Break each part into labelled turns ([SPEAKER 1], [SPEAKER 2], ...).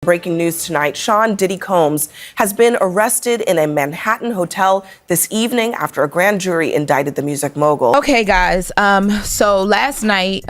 [SPEAKER 1] breaking news tonight. Sean Diddy Combs has been arrested in a Manhattan hotel this evening after a grand jury indicted the music mogul.
[SPEAKER 2] Okay, guys. So last night,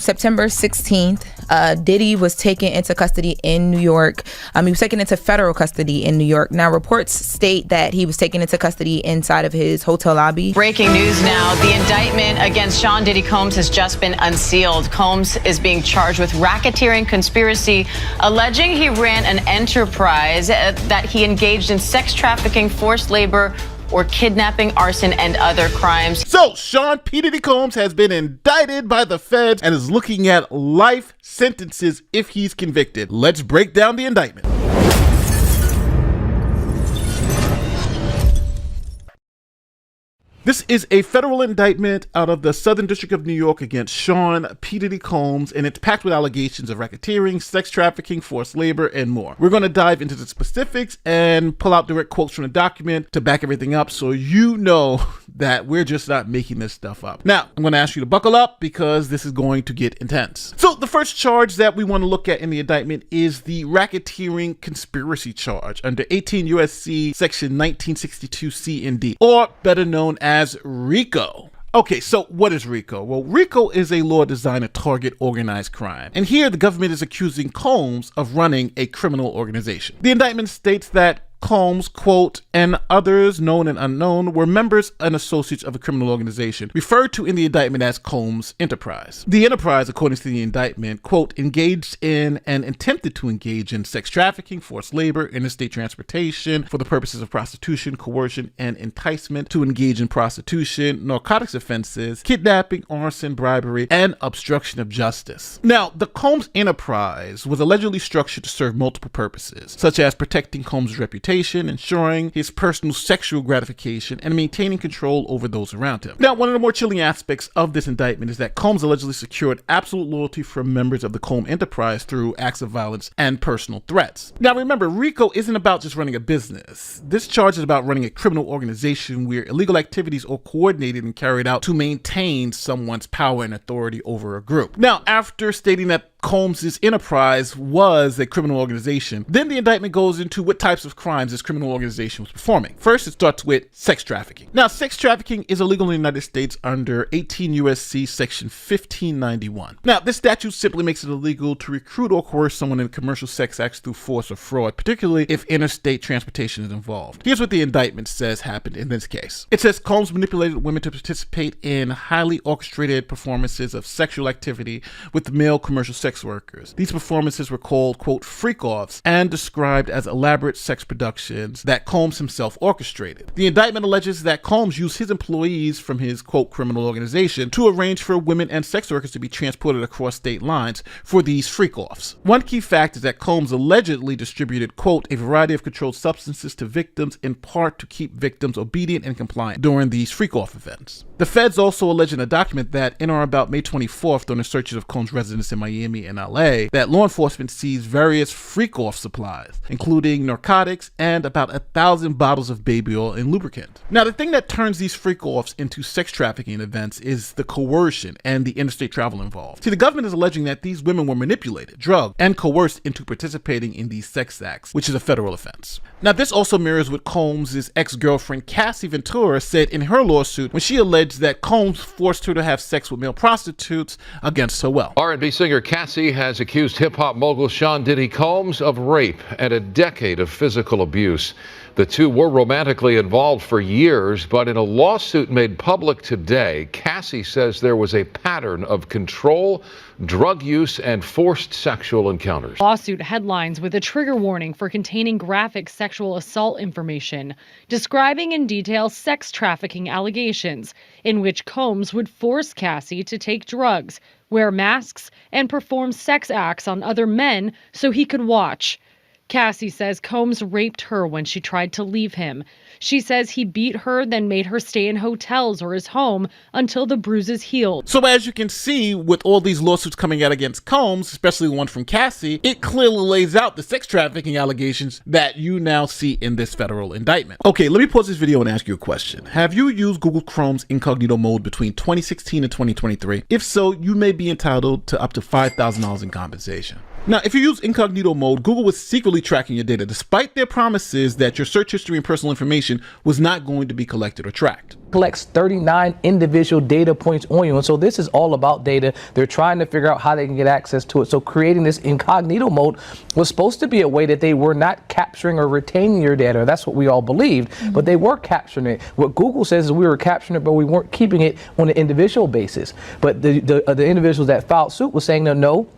[SPEAKER 2] September 16th, Diddy was taken into custody in New York. He was taken into federal custody in New York. Now, reports state that he was taken into custody inside of his hotel lobby.
[SPEAKER 3] Breaking news now. The indictment against Sean Diddy Combs has just been unsealed. Combs is being charged with racketeering conspiracy, alleging he ran an enterprise that he engaged in sex trafficking, forced labor, or kidnapping, arson, and other crimes.
[SPEAKER 4] So, Sean P. Diddy Combs has been indicted by the feds and is looking at life sentences if he's convicted. Let's break down the indictment. This is a federal indictment out of the Southern District of New York against Sean P. Diddy Combs, and it's packed with allegations of racketeering, sex trafficking, forced labor, and more. We're going to dive into the specifics and pull out direct quotes from the document to back everything up so you know that we're just not making this stuff up. Now, I'm going to ask you to buckle up because this is going to get intense. So the first charge that we want to look at in the indictment is the racketeering conspiracy charge under 18 U.S.C. section 1962 C and D, or better known as RICO. Okay, so what is RICO? Well, RICO is a law designed to target organized crime. And here the government is accusing Combs of running a criminal organization. The indictment states that Combs, quote, and others known and unknown were members and associates of a criminal organization referred to in the indictment as Combs Enterprise. The enterprise, according to the indictment, quote, engaged in and attempted to engage in sex trafficking, forced labor, interstate transportation for the purposes of prostitution, coercion, and enticement to engage in prostitution, narcotics offenses, kidnapping, arson, bribery, and obstruction of justice. Now, the Combs Enterprise was allegedly structured to serve multiple purposes, such as protecting Combs' reputation, ensuring his personal sexual gratification, and maintaining control over those around him. Now, one of the more chilling aspects of this indictment is that Combs allegedly secured absolute loyalty from members of the Combs Enterprise through acts of violence and personal threats. Now, remember, RICO isn't about just running a business. This charge is about running a criminal organization where illegal activities are coordinated and carried out to maintain someone's power and authority over a group. Now, after stating that Combs' enterprise was a criminal organization, then the indictment goes into what types of crimes this criminal organization was performing. First, it starts with sex trafficking. Now, sex trafficking is illegal in the United States under 18 U.S.C. section 1591. Now, this statute simply makes it illegal to recruit or coerce someone in commercial sex acts through force or fraud, particularly if interstate transportation is involved. Here's what the indictment says happened in this case. It says Combs manipulated women to participate in highly orchestrated performances of sexual activity with male commercial sex workers. These performances were called, quote, freak-offs, and described as elaborate sex productions that Combs himself orchestrated. The indictment alleges that Combs used his employees from his, quote, criminal organization to arrange for women and sex workers to be transported across state lines for these freak-offs. One key fact is that Combs allegedly distributed, quote, a variety of controlled substances to victims in part to keep victims obedient and compliant during these freak-off events. The feds also allege in a document that in or about May 24th, during the searches of Combs' residence in Miami and LA, that law enforcement seized various freak-off supplies, including narcotics and about 1,000 bottles of baby oil and lubricant. Now, the thing that turns these freak-offs into sex trafficking events is the coercion and the interstate travel involved. See, the government is alleging that these women were manipulated, drugged, and coerced into participating in these sex acts, which is a federal offense. Now, this also mirrors what Combs' ex-girlfriend Cassie Ventura said in her lawsuit when she alleged that Combs forced her to have sex with male prostitutes against her will.
[SPEAKER 5] R&B singer Cassie has accused hip-hop mogul Sean Diddy Combs of rape and a decade of physical abuse. The two were romantically involved for years, but in a lawsuit made public today, Cassie says there was a pattern of control, drug use, and forced sexual encounters.
[SPEAKER 6] Lawsuit headlines with a trigger warning for containing graphic sexual assault information, describing in detail sex trafficking allegations, in which Combs would force Cassie to take drugs, wear masks, and perform sex acts on other men so he could watch. Cassie says Combs raped her when she tried to leave him. She says he beat her, then made her stay in hotels or his home until the bruises healed.
[SPEAKER 4] So as you can see, with all these lawsuits coming out against Combs, especially the one from Cassie, it clearly lays out the sex trafficking allegations that you now see in this federal indictment. Okay, let me pause this video and ask you a question. Have you used Google Chrome's Incognito Mode between 2016 and 2023? If so, you may be entitled to up to $5,000 in compensation. Now, if you use Incognito Mode, Google was secretly tracking your data, despite their promises that your search history and personal information was not going to be collected or tracked.
[SPEAKER 7] Collects 39 individual data points on you. And so this is all about data. They're trying to figure out how they can get access to it. So creating this Incognito Mode was supposed to be a way that they were not capturing or retaining your data. That's what we all believed, but they were capturing it. What Google says is we were capturing it, but we weren't keeping it on an individual basis. But the individuals that filed suit were saying, no,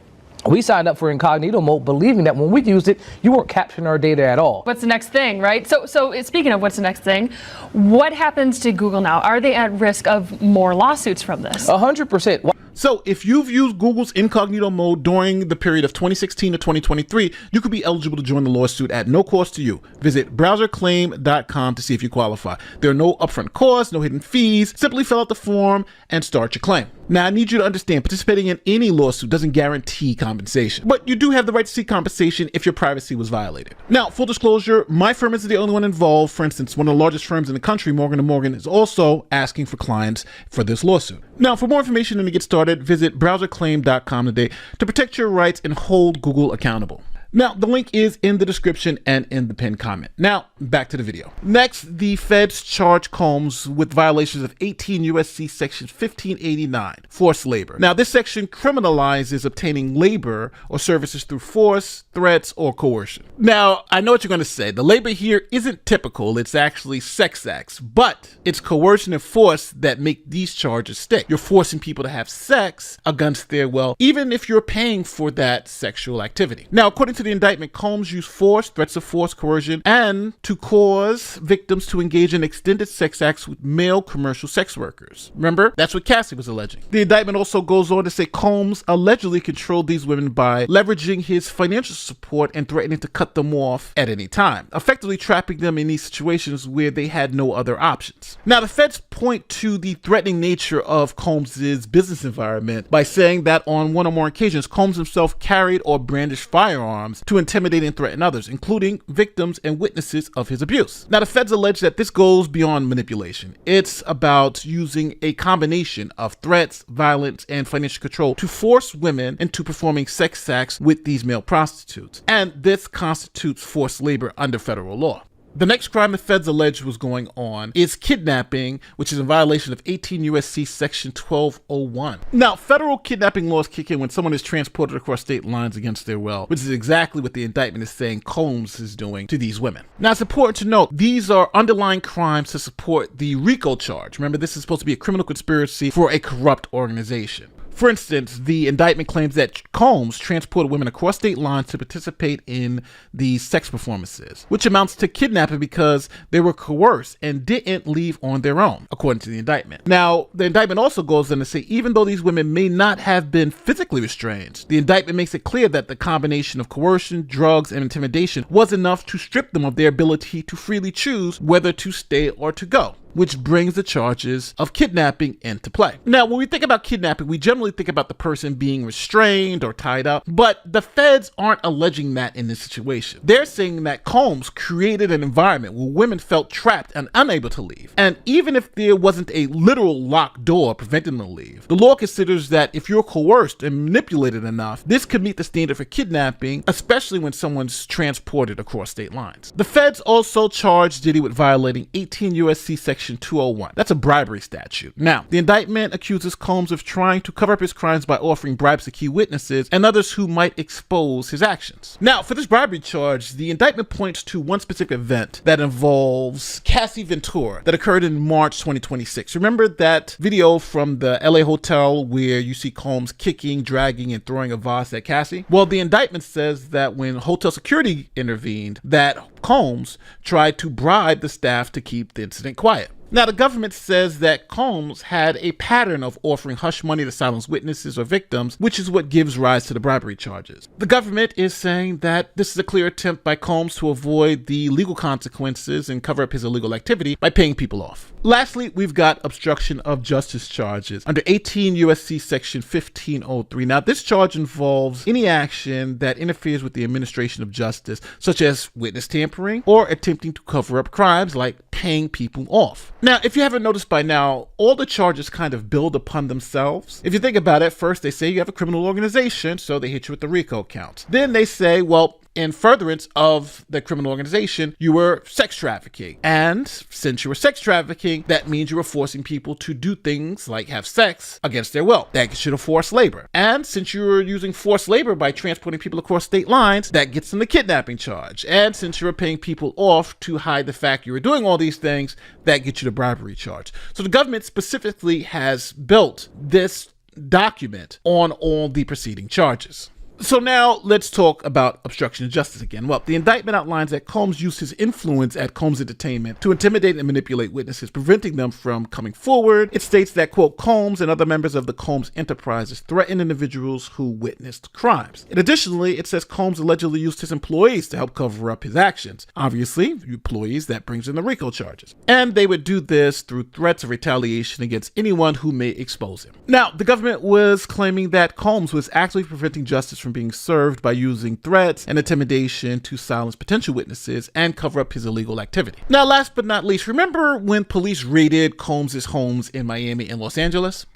[SPEAKER 7] we signed up for Incognito Mode believing that when we used it, you weren't capturing our data at all.
[SPEAKER 8] What's the next thing, right? So speaking of what's the next thing, what happens to Google now? Are they at risk of more lawsuits from this?
[SPEAKER 7] 100%.
[SPEAKER 4] So if you've used Google's Incognito Mode during the period of 2016 to 2023, you could be eligible to join the lawsuit at no cost to you. Visit browserclaim.com to see if you qualify. There are no upfront costs, no hidden fees. Simply fill out the form and start your claim. Now, I need you to understand, participating in any lawsuit doesn't guarantee compensation, but you do have the right to seek compensation if your privacy was violated. Now, full disclosure, my firm isn't the only one involved. For instance, one of the largest firms in the country, Morgan & Morgan, is also asking for clients for this lawsuit. Now, for more information and to get started, visit browserclaim.com today to protect your rights and hold Google accountable. Now, the link is in the description and in the pinned comment. Now, back to the video. Next, the feds charge Combs with violations of 18 U.S.C. section 1589, forced labor. Now, this section criminalizes obtaining labor or services through force, threats, or coercion. Now, I know what you're going to say. The labor here isn't typical. It's actually sex acts, but it's coercion and force that make these charges stick. You're forcing people to have sex against their will, even if you're paying for that sexual activity. Now, according to the indictment, Combs used force, threats of force, coercion, and to cause victims to engage in extended sex acts with male commercial sex workers. Remember, that's what Cassie was alleging. The indictment also goes on to say Combs allegedly controlled these women by leveraging his financial support and threatening to cut them off at any time, effectively trapping them in these situations where they had no other options. Now, the feds point to the threatening nature of Combs's business environment by saying that on one or more occasions, Combs himself carried or brandished firearms to intimidate and threaten others, including victims and witnesses of his abuse. Now, the feds allege that this goes beyond manipulation. It's about using a combination of threats, violence, and financial control to force women into performing sex acts with these male prostitutes. And this constitutes forced labor under federal law. The next crime the feds allege was going on is kidnapping, which is in violation of 18 U.S.C. section 1201. Now, federal kidnapping laws kick in when someone is transported across state lines against their will, which is exactly what the indictment is saying Combs is doing to these women. Now, it's important to note, these are underlying crimes to support the RICO charge. Remember, this is supposed to be a criminal conspiracy for a corrupt organization. For instance, the indictment claims that Combs transported women across state lines to participate in these sex performances, which amounts to kidnapping because they were coerced and didn't leave on their own, according to the indictment. Now, the indictment also goes on to say even though these women may not have been physically restrained, the indictment makes it clear that the combination of coercion, drugs, and intimidation was enough to strip them of their ability to freely choose whether to stay or to go, which brings the charges of kidnapping into play. Now, when we think about kidnapping, we generally think about the person being restrained or tied up, but the feds aren't alleging that in this situation. They're saying that Combs created an environment where women felt trapped and unable to leave. And even if there wasn't a literal locked door preventing them to leave, the law considers that if you're coerced and manipulated enough, this could meet the standard for kidnapping, especially when someone's transported across state lines. The feds also charged Diddy with violating 18 U.S.C. section 201. That's a bribery statute. Now, the indictment accuses Combs of trying to cover up his crimes by offering bribes to key witnesses and others who might expose his actions. Now, for this bribery charge, the indictment points to one specific event that involves Cassie Ventura that occurred in March 2026. Remember that video from the LA hotel where you see Combs kicking, dragging, and throwing a vase at Cassie? Well, the indictment says that when hotel security intervened, that Combs tried to bribe the staff to keep the incident quiet. Now, the government says that Combs had a pattern of offering hush money to silence witnesses or victims, which is what gives rise to the bribery charges. The government is saying that this is a clear attempt by Combs to avoid the legal consequences and cover up his illegal activity by paying people off. Lastly, we've got obstruction of justice charges under 18 U.S.C. section 1503. Now, this charge involves any action that interferes with the administration of justice, such as witness tampering or attempting to cover up crimes like paying people off. Now, if you haven't noticed by now, all the charges kind of build upon themselves. If you think about it, first they say you have a criminal organization, so they hit you with the RICO count. Then they say, well, in furtherance of the criminal organization, you were sex trafficking. And since you were sex trafficking, that means you were forcing people to do things like have sex against their will. That gets you to forced labor. And since you were using forced labor by transporting people across state lines, that gets them the kidnapping charge. And since you were paying people off to hide the fact you were doing all these things, that gets you the bribery charge. So the government specifically has built this document on all the preceding charges. So now let's talk about obstruction of justice again. Well, the indictment outlines that Combs used his influence at Combs Entertainment to intimidate and manipulate witnesses, preventing them from coming forward. It states that, quote, Combs and other members of the Combs enterprises threatened individuals who witnessed crimes. And additionally, it says Combs allegedly used his employees to help cover up his actions. Obviously, employees, that brings in the RICO charges. And they would do this through threats of retaliation against anyone who may expose him. Now, the government was claiming that Combs was actually preventing justice from being served by using threats and intimidation to silence potential witnesses and cover up his illegal activity. Now, last but not least, remember when police raided Combs' homes in Miami and Los Angeles?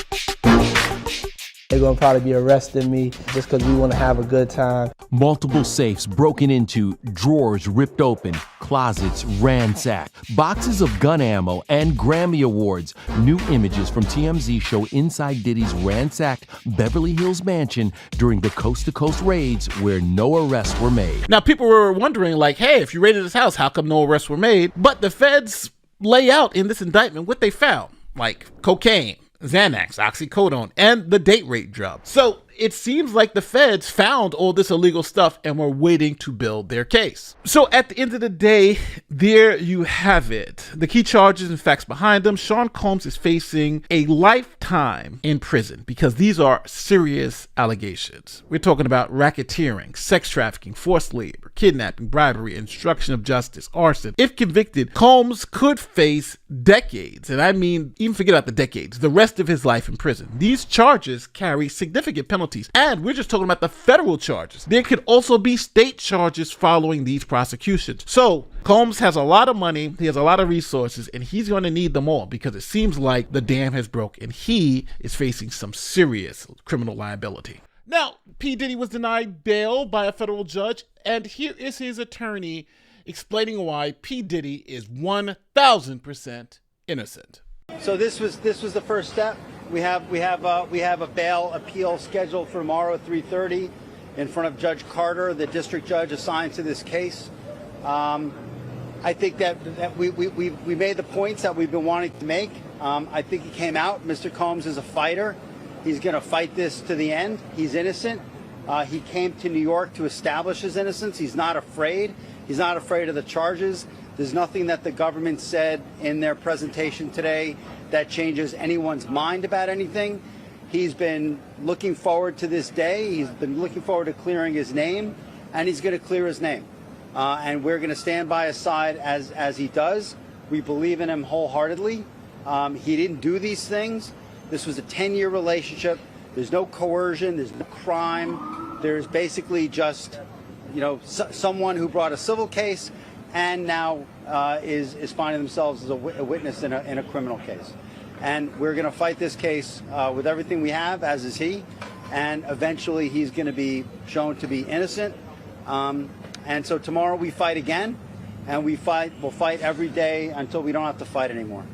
[SPEAKER 9] They're gonna probably be arresting me just because we want to have a good time.
[SPEAKER 10] Multiple safes broken into, drawers ripped open, closets ransacked, boxes of gun ammo and Grammy Awards. New images from TMZ show inside Diddy's ransacked Beverly Hills mansion during the coast-to-coast raids where no arrests were made.
[SPEAKER 4] Now, people were wondering, like, hey, if you raided his house, how come no arrests were made? But the feds lay out in this indictment what they found, like cocaine, Xanax, oxycodone, and the date rape drug. So it seems like the feds found all this illegal stuff and were waiting to build their case. So at the end of the day, there you have it. The key charges and facts behind them. Sean Combs is facing a lifetime in prison because these are serious allegations. We're talking about racketeering, sex trafficking, forced labor, kidnapping, bribery, obstruction of justice, arson. If convicted, Combs could face decades, and I mean, even forget about the decades, the rest of his life in prison. These charges carry significant penalties. And we're just talking about the federal charges. There could also be state charges following these prosecutions. So Combs has a lot of money, he has a lot of resources, and he's going to need them all because it seems like the dam has broke and he is facing some serious criminal liability. Now, P. Diddy was denied bail by a federal judge, and here is his attorney explaining why P. Diddy is 1,000% innocent.
[SPEAKER 11] So this was the first step. We have a bail appeal scheduled for tomorrow at 3:30 in front of Judge Carter, the district judge assigned to this case. I think that we made the points that we've been wanting to make. I think he came out. Mr. Combs is a fighter. He's going to fight this to the end. He's innocent. He came to New York to establish his innocence. He's not afraid. He's not afraid of the charges. There's nothing that the government said in their presentation today that changes anyone's mind about anything. He's been looking forward to this day. He's been looking forward to clearing his name, and he's going to clear his name. And we're going to stand by his side as he does. We believe in him wholeheartedly. He didn't do these things. This was a 10-year relationship. There's no coercion. There's no crime. There's basically just, someone who brought a civil case and now is finding themselves as a witness in a criminal case. And we're going to fight this case with everything we have, as is he. And eventually he's going to be shown to be innocent. And so tomorrow we fight again, and we'll fight every day until we don't have to fight anymore.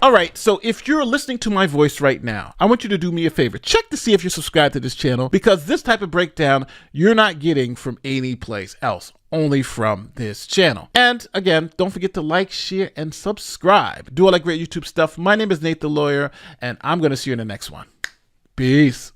[SPEAKER 4] All right, so if you're listening to my voice right now, I want you to do me a favor. Check to see if you're subscribed to this channel, because this type of breakdown you're not getting from any place else, only from this channel. And again, don't forget to like, share, and subscribe. Do all that great YouTube stuff. My name is Nate the Lawyer, and I'm going to see you in the next one. Peace.